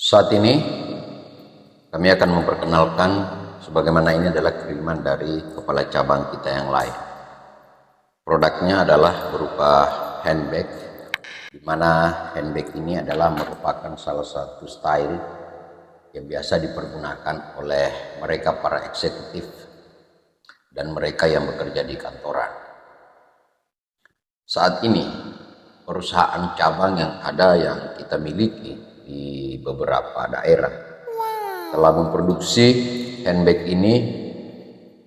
Saat ini kami akan memperkenalkan sebagaimana ini adalah kiriman dari kepala cabang kita yang lain. Produknya adalah berupa handbag, di mana handbag ini adalah merupakan salah satu style yang biasa dipergunakan oleh mereka para eksekutif dan mereka yang bekerja di kantoran. Saat ini perusahaan cabang yang ada yang kita miliki di beberapa daerah telah memproduksi handbag ini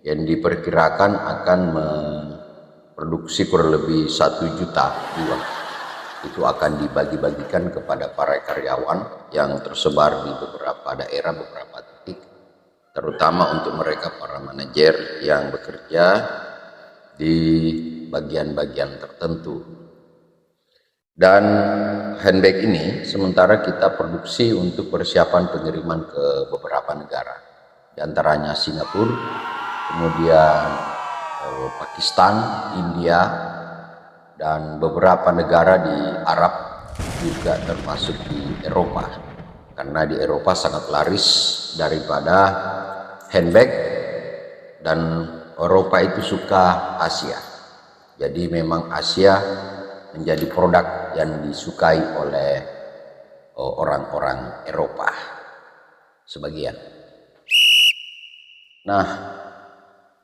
yang diperkirakan akan memproduksi kurang lebih 1 juta buah. Itu akan dibagi-bagikan kepada para karyawan yang tersebar di beberapa daerah, beberapa titik, terutama untuk mereka para manajer yang bekerja di bagian-bagian tertentu. Dan handbag ini sementara kita produksi untuk persiapan pengiriman ke beberapa negara, di antaranya Singapura, kemudian Pakistan, India, dan beberapa negara di Arab, juga termasuk di Eropa, karena di Eropa sangat laris daripada handbag, dan Eropa itu suka Asia. Jadi memang Asia menjadi produk yang disukai oleh orang-orang Eropa sebagian. Nah,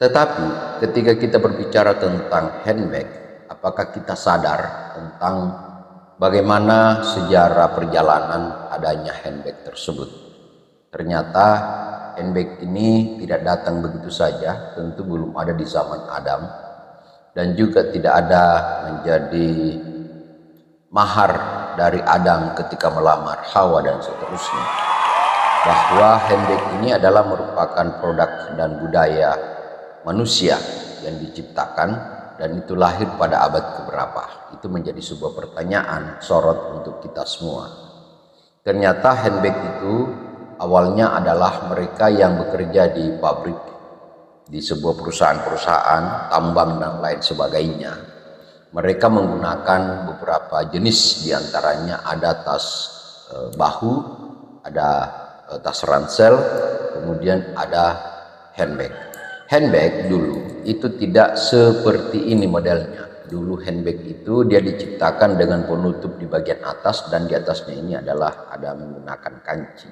tetapi ketika kita berbicara tentang handbag, apakah kita sadar tentang bagaimana sejarah perjalanan adanya handbag tersebut? Ternyata handbag ini tidak datang begitu saja, tentu belum ada di zaman Adam, dan juga tidak ada menjadi mahar dari Adam ketika melamar Hawa dan seterusnya. Bahwa handbag ini adalah merupakan produk dan budaya manusia yang diciptakan, dan itu lahir pada abad keberapa. Itu menjadi sebuah pertanyaan sorot untuk kita semua. Ternyata handbag itu awalnya adalah mereka yang bekerja di pabrik, di sebuah perusahaan-perusahaan tambang dan lain sebagainya. Mereka menggunakan beberapa jenis, diantaranya ada tas bahu, ada tas ransel, kemudian ada handbag. Handbag dulu itu tidak seperti ini modelnya. Dulu handbag itu dia diciptakan dengan penutup di bagian atas, dan di atasnya ini adalah ada menggunakan kanci.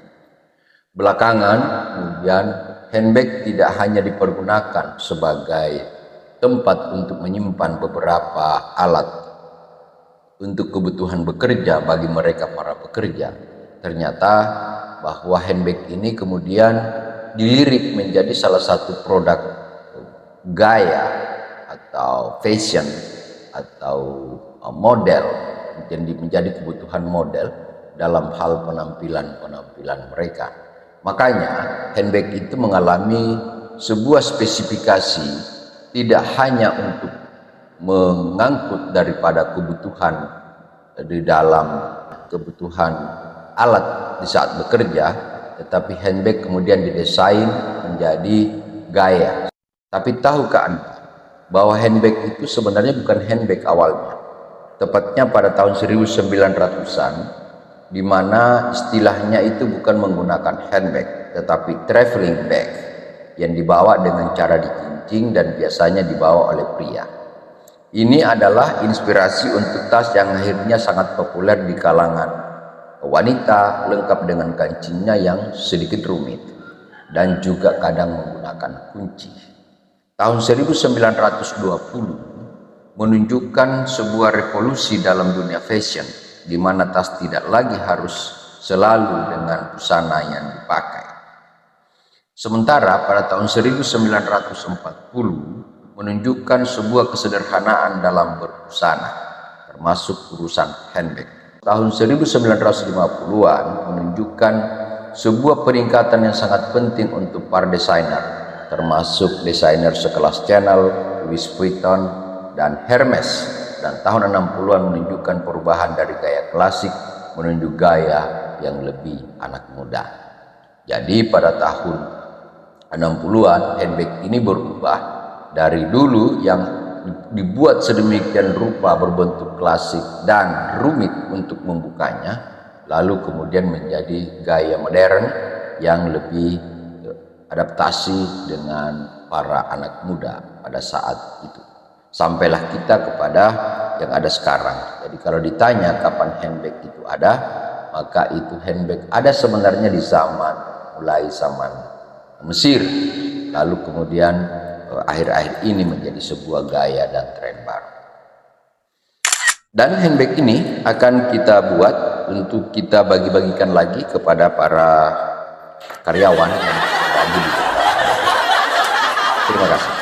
Belakangan kemudian handbag tidak hanya dipergunakan sebagai tempat untuk menyimpan beberapa alat untuk kebutuhan bekerja bagi mereka para pekerja. Ternyata bahwa handbag ini kemudian dilirik menjadi salah satu produk gaya atau fashion atau model, yang menjadi kebutuhan model dalam hal penampilan mereka. Makanya handbag itu mengalami sebuah spesifikasi tidak hanya untuk mengangkut daripada kebutuhan di dalam kebutuhan alat di saat bekerja, tetapi handbag kemudian didesain menjadi gaya. Tapi tahukah Anda bahwa handbag itu sebenarnya bukan handbag awalnya? Tepatnya pada tahun 1900-an, di mana istilahnya itu bukan menggunakan handbag, tetapi traveling bag yang dibawa dengan cara dikincing dan biasanya dibawa oleh pria. Ini adalah inspirasi untuk tas yang akhirnya sangat populer di kalangan wanita, lengkap dengan kancingnya yang sedikit rumit dan juga kadang menggunakan kunci. Tahun 1920 menunjukkan sebuah revolusi dalam dunia fashion, di mana tas tidak lagi harus selalu dengan busana yang dipakai. Sementara pada tahun 1940 menunjukkan sebuah kesederhanaan dalam berbusana, termasuk urusan handbag. Tahun 1950-an menunjukkan sebuah peningkatan yang sangat penting untuk para desainer, termasuk desainer sekelas Chanel, Louis Vuitton, dan Hermes. Dan tahun 60-an menunjukkan perubahan dari gaya klasik menuju gaya yang lebih anak muda. Jadi pada tahun 60-an handbag ini berubah dari dulu yang dibuat sedemikian rupa berbentuk klasik dan rumit untuk membukanya, lalu kemudian menjadi gaya modern yang lebih adaptasi dengan para anak muda pada saat itu. Sampailah kita kepada yang ada sekarang. Jadi kalau ditanya kapan handbag itu ada, maka itu handbag ada sebenarnya di mulai zaman Mesir, lalu kemudian akhir-akhir ini menjadi sebuah gaya dan tren baru. Dan handbag ini akan kita buat untuk kita bagi-bagikan lagi kepada para karyawan yang ada di. Terima kasih.